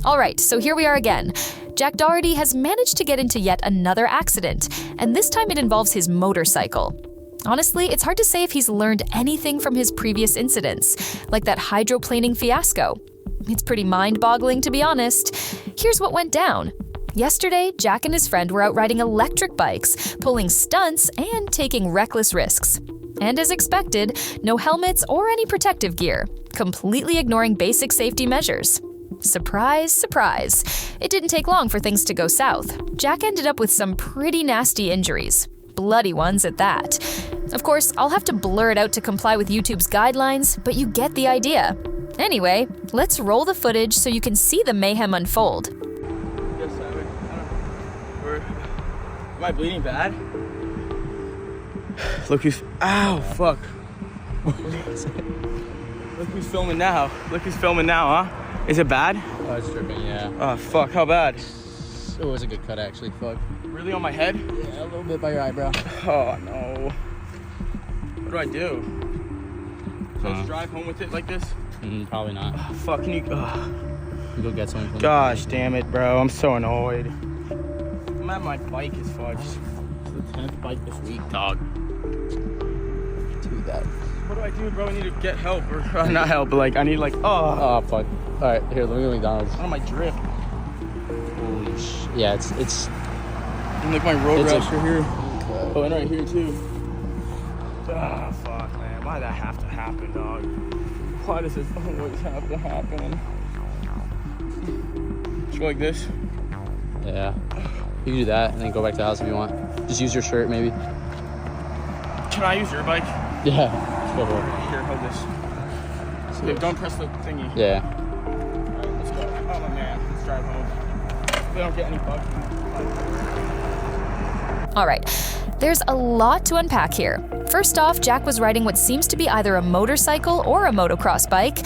Alright, so here we are again. Jack Doherty has managed to get into yet another accident, and this time it involves his motorcycle. Honestly, it's hard to say if he's learned anything from his previous incidents, like that hydroplaning fiasco. It's pretty mind-boggling, to be honest. Here's what went down. Yesterday, Jack and his friend were out riding electric bikes, pulling stunts, and taking reckless risks. And as expected, no helmets or any protective gear, completely ignoring basic safety measures. Surprise, surprise. It didn't take long for things to go south. Jack ended up with some pretty nasty injuries. Bloody ones at that. Of course, I'll have to blur it out to comply with YouTube's guidelines, but you get the idea. Anyway, let's roll the footage so you can see the mayhem unfold. Yes, am I bleeding bad? Look who's... Ow, fuck. Look who's filming now. Look who's filming now, huh? Is it bad? Oh, it's dripping, yeah. Oh, fuck, how bad? It was a good cut, actually, fuck. Really on my head? Yeah, a little bit by your eyebrow. Oh, no. What do I do? So I just drive home with it like this? Probably not. Oh, fuck, can you... You go get something from Gosh damn it, bro. I'm so annoyed. I'm at my bike is fudged. It's the 10th bike this week, dog. Do that. What do I do, bro? I need to get help. Or not help, but like, I need like... Oh, fuck. Alright, here, let me go to McDonald's. On my drip. Holy sh... Yeah, it's... And like my road rash right here. Okay. Oh, and right here too. Ah, fuck, man. Why that have to happen, dog? Why does this always have to happen? Just go like this? Yeah. You can do that and then go back to the house if you want. Just use your shirt, maybe. Can I use your bike? Yeah. Go for it. Here, hold this. Yeah, don't press the thingy. Yeah. Alright, let's go. Oh, my man. Let's drive home. We don't get any bugs. Alright, there's a lot to unpack here. First off, Jack was riding what seems to be either a motorcycle or a motocross bike.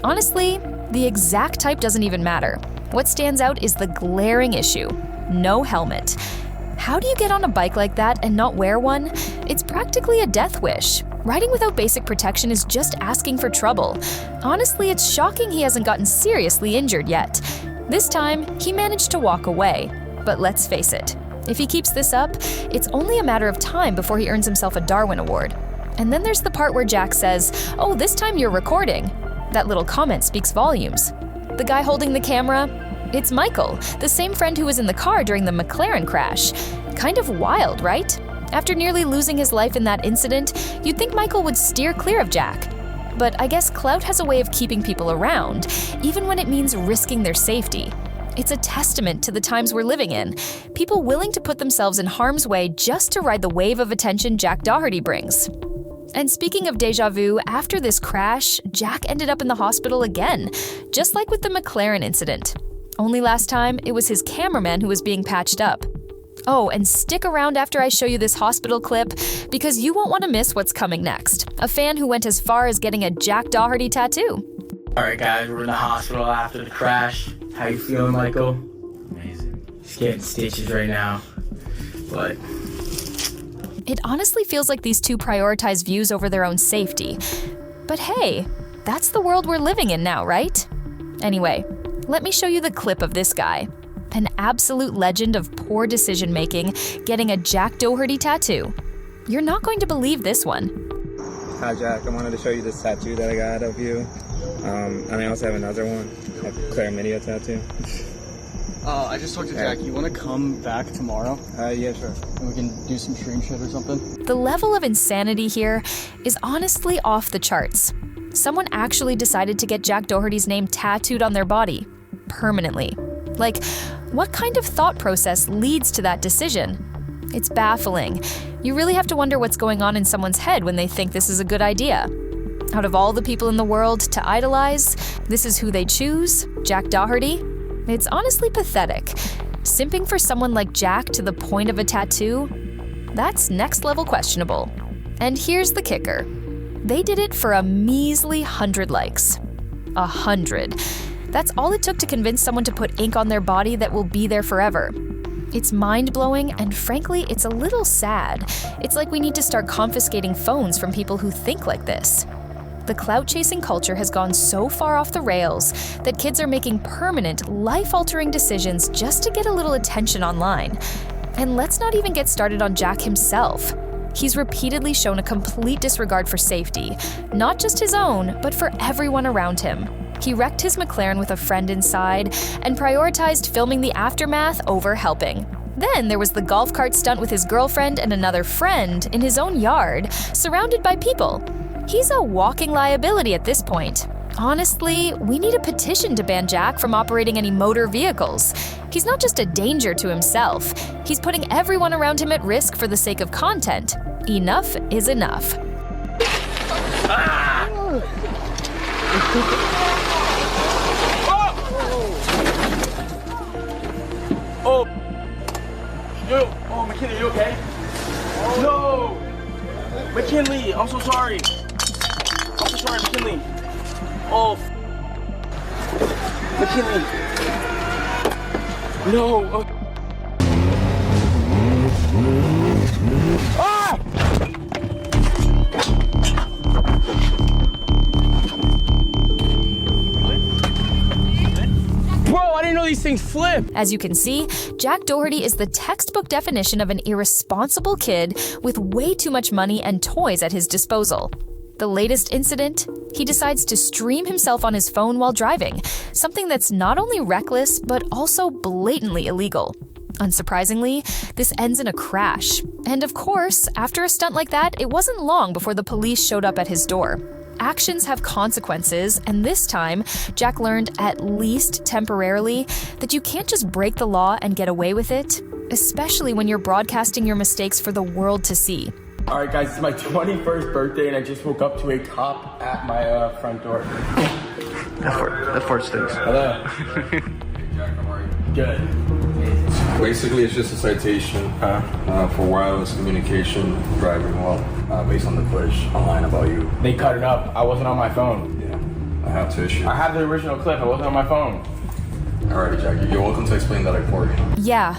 Honestly, the exact type doesn't even matter. What stands out is the glaring issue: no helmet. How do you get on a bike like that and not wear one? It's practically a death wish. Riding without basic protection is just asking for trouble. Honestly, it's shocking he hasn't gotten seriously injured yet. This time, he managed to walk away. But let's face it, if he keeps this up, it's only a matter of time before he earns himself a Darwin Award. And then there's the part where Jack says, "Oh, this time you're recording." That little comment speaks volumes. The guy holding the camera? It's Michael, the same friend who was in the car during the McLaren crash. Kind of wild, right? After nearly losing his life in that incident, you'd think Michael would steer clear of Jack. But I guess clout has a way of keeping people around, even when it means risking their safety. It's a testament to the times we're living in. People willing to put themselves in harm's way just to ride the wave of attention Jack Doherty brings. And speaking of deja vu, after this crash, Jack ended up in the hospital again, just like with the McLaren incident. Only last time, it was his cameraman who was being patched up. Oh, and stick around after I show you this hospital clip, because you won't want to miss what's coming next. A fan who went as far as getting a Jack Doherty tattoo. Alright guys, we're in the hospital after the crash. How you feeling, Michael? Amazing. Just getting stitches right now. But it honestly feels like these two prioritize views over their own safety. But hey, that's the world we're living in now, right? Anyway, let me show you the clip of this guy. An absolute legend of poor decision-making, getting a Jack Doherty tattoo. You're not going to believe this one. Hi Jack, I wanted to show you this tattoo that I got of you. And I also have another one, a chlamydia tattoo. I just talked to Jack. You want to come back tomorrow? Yeah, sure. And we can do some stream shit or something? The level of insanity here is honestly off the charts. Someone actually decided to get Jack Doherty's name tattooed on their body, permanently. Like, what kind of thought process leads to that decision? It's baffling. You really have to wonder what's going on in someone's head when they think this is a good idea. Out of all the people in the world to idolize, this is who they choose, Jack Doherty? It's honestly pathetic. Simping for someone like Jack to the point of a tattoo? That's next level questionable. And here's the kicker. They did it for a measly 100 likes. 100. That's all it took to convince someone to put ink on their body that will be there forever. It's mind-blowing, and frankly, it's a little sad. It's like we need to start confiscating phones from people who think like this. The clout-chasing culture has gone so far off the rails that kids are making permanent, life-altering decisions just to get a little attention online. And let's not even get started on Jack himself. He's repeatedly shown a complete disregard for safety, not just his own, but for everyone around him. He wrecked his McLaren with a friend inside and prioritized filming the aftermath over helping. Then there was the golf cart stunt with his girlfriend and another friend in his own yard, surrounded by people. He's a walking liability at this point. Honestly, we need a petition to ban Jack from operating any motor vehicles. He's not just a danger to himself, he's putting everyone around him at risk for the sake of content. Enough is enough. Oh! Yo! Oh, McKinley, you okay? No! McKinley, I'm so sorry. I'm so sorry, McKinley. Oh, McKinley. No. Ah! Bro, I didn't know these things flip. As you can see, Jack Doherty is the textbook definition of an irresponsible kid with way too much money and toys at his disposal. The latest incident? He decides to stream himself on his phone while driving, something that's not only reckless, but also blatantly illegal. Unsurprisingly, this ends in a crash. And of course, after a stunt like that, it wasn't long before the police showed up at his door. Actions have consequences, and this time, Jack learned, at least temporarily, that you can't just break the law and get away with it, especially when you're broadcasting your mistakes for the world to see. All right, guys, it's my 21st birthday, and I just woke up to a cop at my front door. That fart stinks. Hello. Hey Jack, how are you? Good. Basically, it's just a citation for wireless communication driving while based on the footage online about you. They cut it up. I wasn't on my phone. Yeah, I have to issue. I have the original clip. I wasn't on my phone. Alrighty, Jack, you're welcome to explain that for you. Yeah,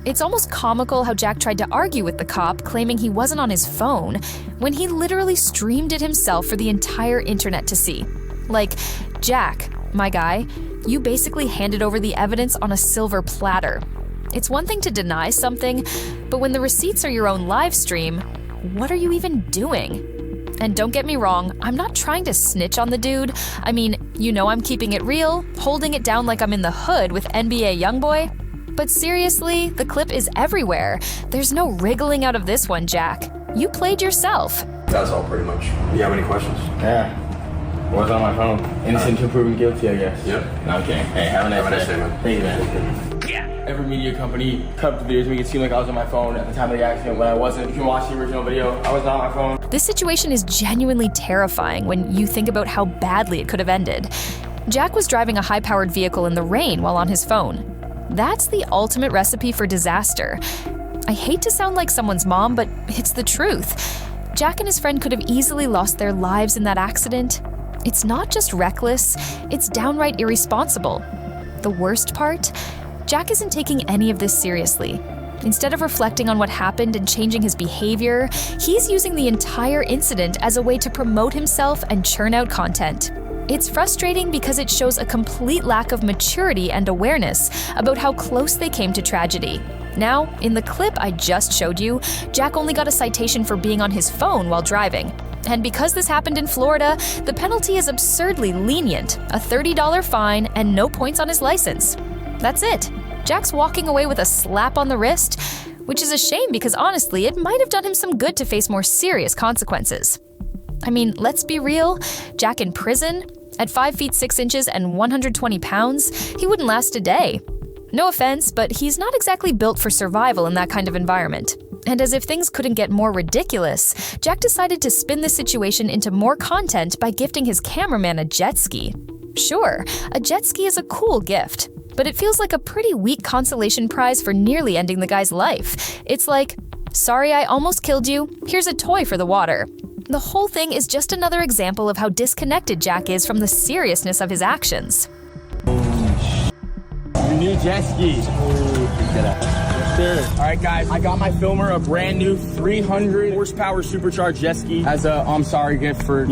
it's almost comical how Jack tried to argue with the cop, claiming he wasn't on his phone, when he literally streamed it himself for the entire internet to see. Like, Jack, my guy, you basically handed over the evidence on a silver platter. It's one thing to deny something, but when the receipts are your own live stream, what are you even doing? And don't get me wrong, I'm not trying to snitch on the dude. I mean, you know I'm keeping it real, holding it down like I'm in the hood with NBA YoungBoy. But seriously, the clip is everywhere. There's no wriggling out of this one, Jack. You played yourself. That's all pretty much. Do you have any questions? Yeah. I was on my phone. Innocent until proven guilty, I guess. Yep. No, I'm kidding. Hey, have a nice day. Man. Thank you, man. Yeah. Every media company cut up the videos, make it seem like I was on my phone at the time of the accident when I wasn't. You can watch the original video. I was not on my phone. This situation is genuinely terrifying when you think about how badly it could have ended. Jack was driving a high-powered vehicle in the rain while on his phone. That's the ultimate recipe for disaster. I hate to sound like someone's mom, but it's the truth. Jack and his friend could have easily lost their lives in that accident. It's not just reckless, it's downright irresponsible. The worst part? Jack isn't taking any of this seriously. Instead of reflecting on what happened and changing his behavior, he's using the entire incident as a way to promote himself and churn out content. It's frustrating because it shows a complete lack of maturity and awareness about how close they came to tragedy. Now, in the clip I just showed you, Jack only got a citation for being on his phone while driving. And because this happened in Florida, the penalty is absurdly lenient, a $30 fine and no points on his license. That's it. Jack's walking away with a slap on the wrist, which is a shame because honestly, it might have done him some good to face more serious consequences. I mean, let's be real, Jack in prison, at 5 feet 6 inches and 120 pounds, he wouldn't last a day. No offense, but he's not exactly built for survival in that kind of environment. And as if things couldn't get more ridiculous, Jack decided to spin the situation into more content by gifting his cameraman a jet ski. Sure, a jet ski is a cool gift, but it feels like a pretty weak consolation prize for nearly ending the guy's life. It's like, sorry I almost killed you, here's a toy for the water. The whole thing is just another example of how disconnected Jack is from the seriousness of his actions. Your new jet ski. sir. All right, guys, I got my filmer a brand new 300 horsepower supercharged jet ski as a I'm sorry gift for,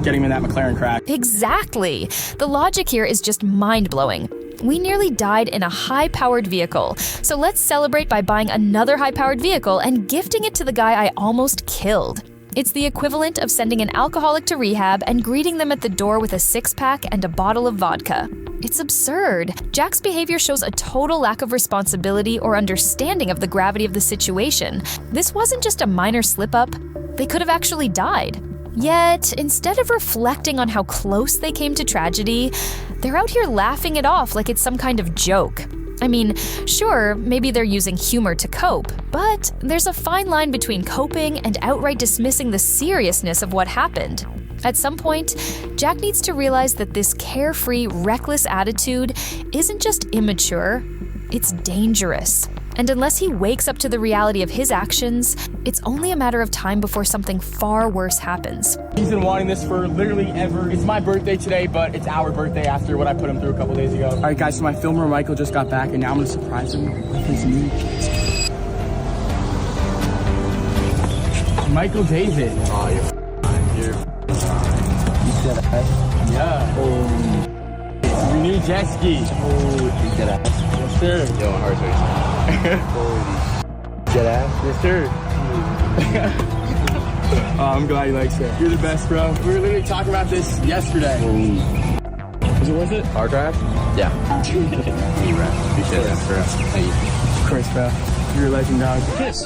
getting me in that McLaren crash. Exactly. The logic here is just mind-blowing. We nearly died in a high-powered vehicle, so let's celebrate by buying another high-powered vehicle and gifting it to the guy I almost killed. It's the equivalent of sending an alcoholic to rehab and greeting them at the door with a six-pack and a bottle of vodka. It's absurd. Jack's behavior shows a total lack of responsibility or understanding of the gravity of the situation. This wasn't just a minor slip-up. They could have actually died. Yet, instead of reflecting on how close they came to tragedy, they're out here laughing it off like it's some kind of joke. I mean, sure, maybe they're using humor to cope, but there's a fine line between coping and outright dismissing the seriousness of what happened. At some point, Jack needs to realize that this carefree, reckless attitude isn't just immature, it's dangerous. And unless he wakes up to the reality of his actions, it's only a matter of time before something far worse happens. He's been wanting this for literally ever. It's my birthday today, but it's our birthday after what I put him through a couple days ago. All right, guys, so my filmer Michael just got back, and now I'm gonna surprise him with his new Michael David. Oh, you're Yeah. Oh, Your new jet ski. you dead ass. Yes, sir. Yo, my heart's racing. Holy dead ass. Yes, sir. Oh, I'm glad you like it. You're the best, bro. We were literally talking about this yesterday. Was it worth it? Car crash? Yeah. You said that for us. Thank you. Of course, bro. You're a legend, dog. Kiss.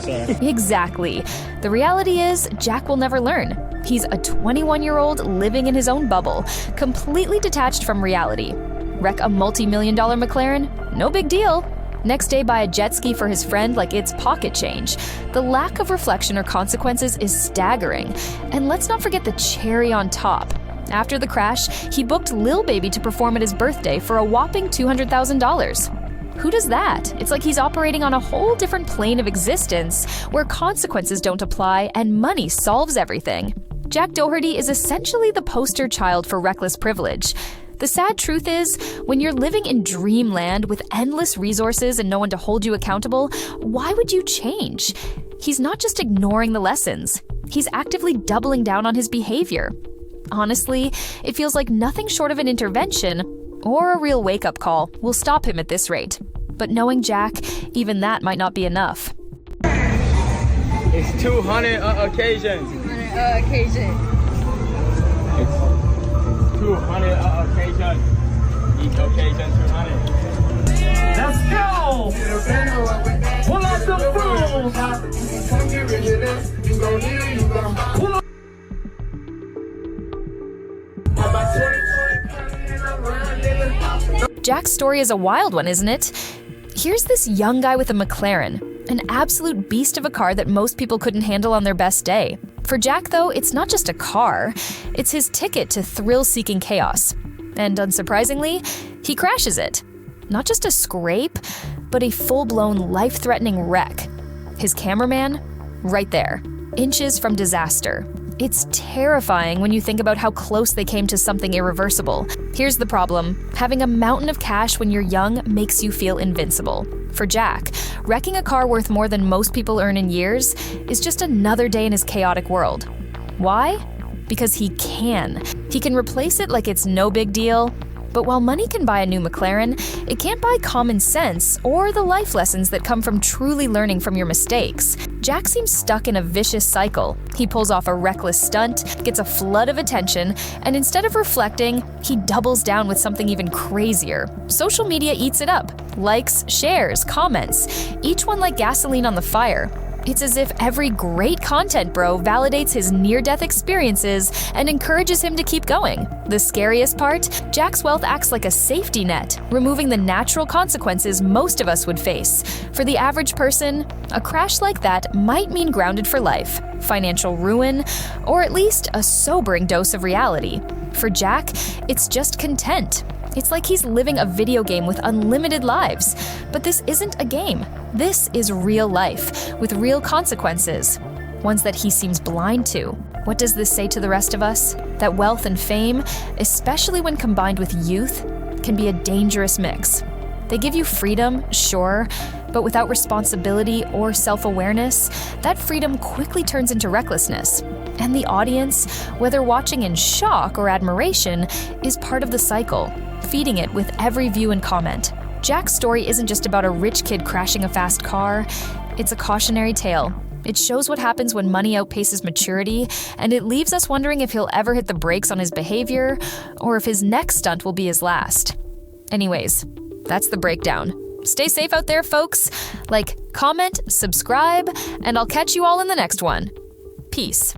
Sorry. Exactly. The reality is, Jack will never learn. He's a 21-year-old living in his own bubble, completely detached from reality. Wreck a multi-million-dollar McLaren? No big deal. Next day, buy a jet ski for his friend like it's pocket change. The lack of reflection or consequences is staggering. And let's not forget the cherry on top. After the crash, he booked Lil Baby to perform at his birthday for a whopping $200,000. Who does that? It's like he's operating on a whole different plane of existence where consequences don't apply and money solves everything. Jack Doherty is essentially the poster child for reckless privilege. The sad truth is, when you're living in dreamland with endless resources and no one to hold you accountable, why would you change? He's not just ignoring the lessons. He's actively doubling down on his behavior. Honestly, it feels like nothing short of an intervention or a real wake-up call will stop him at this rate. But knowing Jack, even that might not be enough. It's 200 occasions. 200 occasions. It's 200 occasions. Each occasion 200. Let's go! Pull out the fools! Jack's story is a wild one, isn't it? Here's this young guy with a McLaren, an absolute beast of a car that most people couldn't handle on their best day. For Jack, though, it's not just a car, it's his ticket to thrill-seeking chaos. And unsurprisingly, he crashes it. Not just a scrape, but a full-blown, life-threatening wreck. His cameraman, right there, inches from disaster. It's terrifying when you think about how close they came to something irreversible. Here's the problem. Having a mountain of cash when you're young makes you feel invincible. For Jack, wrecking a car worth more than most people earn in years is just another day in his chaotic world. Why? Because he can. He can replace it like it's no big deal. But while money can buy a new McLaren, it can't buy common sense or the life lessons that come from truly learning from your mistakes. Jack seems stuck in a vicious cycle. He pulls off a reckless stunt, gets a flood of attention, and instead of reflecting, he doubles down with something even crazier. Social media eats it up. Likes, shares, comments, each one like gasoline on the fire. It's as if every great content bro validates his near-death experiences and encourages him to keep going. The scariest part? Jack's wealth acts like a safety net, removing the natural consequences most of us would face. For the average person, a crash like that might mean grounded for life, financial ruin, or at least a sobering dose of reality. For Jack, it's just content. It's like he's living a video game with unlimited lives. But this isn't a game. This is real life, with real consequences, ones that he seems blind to. What does this say to the rest of us? That wealth and fame, especially when combined with youth, can be a dangerous mix. They give you freedom, sure, but without responsibility or self-awareness, that freedom quickly turns into recklessness. And the audience, whether watching in shock or admiration, is part of the cycle, feeding it with every view and comment. Jack's story isn't just about a rich kid crashing a fast car, it's a cautionary tale. It shows what happens when money outpaces maturity, and it leaves us wondering if he'll ever hit the brakes on his behavior, or if his next stunt will be his last. Anyways, that's the breakdown. Stay safe out there, folks. Like, comment, subscribe, and I'll catch you all in the next one. Peace.